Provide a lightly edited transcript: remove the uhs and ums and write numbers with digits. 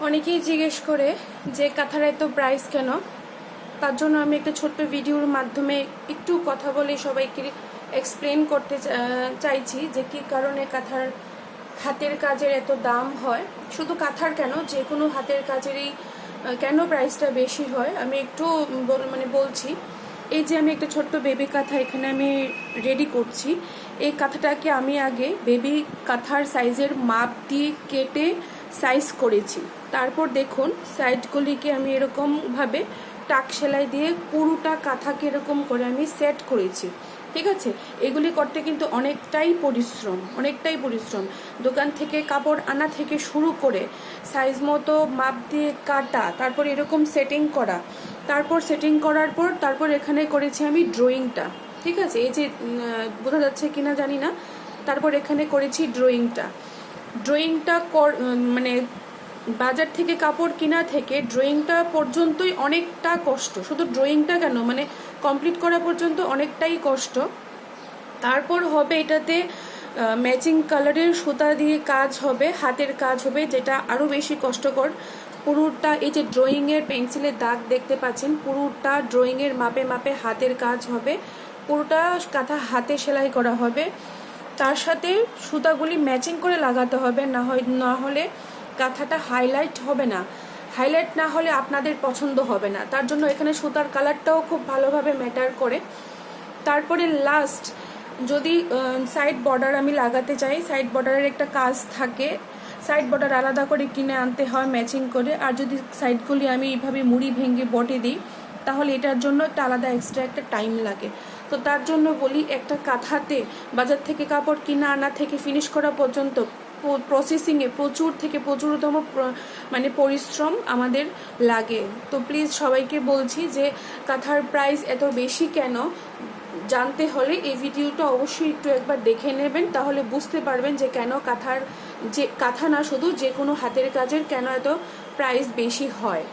অনেকেই জিজ্ঞেস করে যে কাঁথার এত প্রাইস কেন। তার জন্য আমি একটা ছোট্ট ভিডিওর মাধ্যমে একটু কথা বলে সবাইকে এক্সপ্লেন করতে চাইছি যে কি কারণে কাঁথার হাতের কাজের এত দাম হয়। শুধু কাঁথার কেন, যে কোনো হাতের কাজেরই কেন প্রাইসটা বেশি হয় আমি একটু বলছি। এই যে আমি একটা ছোট্ট বেবি কাঁথা এখানে আমি রেডি করছি। এই কাঁথাটাকে আমি আগে বেবি কাঁথার সাইজের মাপ দিয়ে কেটে সাইজ করেছি। তারপর দেখুন সাইডগুলিকে আমি এরকমভাবে টাক সেলাই দিয়ে পুরোটা কাঁথাকে এরকম করে আমি সেট করেছি। ঠিক আছে, এগুলি করতে কিন্তু অনেকটাই পরিশ্রম। দোকান থেকে কাপড় আনা থেকে শুরু করে সাইজ মতো মাপ দিয়ে কাটা, তারপর এরকম সেটিং করা, তারপর সেটিং করার পর তারপর এখানে করেছি আমি ড্রয়িংটা। ঠিক আছে, এই যে বোঝা যাচ্ছে কিনা জানি না। তারপর এখানে করেছি ড্রয়িংটা মানে বাজার থেকে কাপড় কিনা থেকে ড্রয়িংটা পর্যন্তই অনেকটা কষ্ট। শুধু ড্রয়িংটা কেন, মানে কমপ্লিট করা পর্যন্ত অনেকটাই কষ্ট। তারপর হবে এটাতে ম্যাচিং কালারের সুতা দিয়ে কাজ হবে, হাতের কাজ হবে, যেটা আরও বেশি কষ্টকর। পুরোটা এই যে ড্রয়িংয়ের পেন্সিলের দাগ দেখতে পাচ্ছেন, পুরোটা ড্রয়িংয়ের মাপে মাপে হাতের কাজ হবে, পুরোটা কাঁথা হাতে সেলাই করা হবে। তার সাথে সুতাগুলি ম্যাচিং করে লাগাতে হবে, না হলে কাঁথাটা হাইলাইট হবে না। হাইলাইট না হলে আপনাদের পছন্দ হবে না। তার জন্য এখানে সুতার কালারটাও খুব ভালোভাবে ম্যাটার করে। তারপরে লাস্ট যদি সাইড বর্ডার আমি লাগাতে চাই, সাইড বর্ডারের একটা কাজ থাকে, সাইড বর্ডার আলাদা করে কিনে আনতে হয় ম্যাচিং করে। আর যদি সাইডগুলি আমি এইভাবে মুড়ি ভেঙে বটে দিই তাহলে এটার জন্য একটা আলাদা এক্সট্রা একটা টাইম লাগে। তো তার জন্য বলি, একটা কাঁথাতে বাজার থেকে কাপড় কিনা আনা থেকে ফিনিশ করা পর্যন্ত প্রসেসিংয়ে প্রচুরতম পরিশ্রম আমাদের লাগে। তো প্লিজ সবাইকে বলছি যে কাঁথার প্রাইস এত বেশি কেন জানতে হলে এই ভিডিওটা অবশ্যই একটু একবার দেখে নেবেন, তাহলে বুঝতে পারবেন যে কেন কাঁথা না শুধু যে কোনো হাতের কাজের কেন এত প্রাইস বেশি হয়।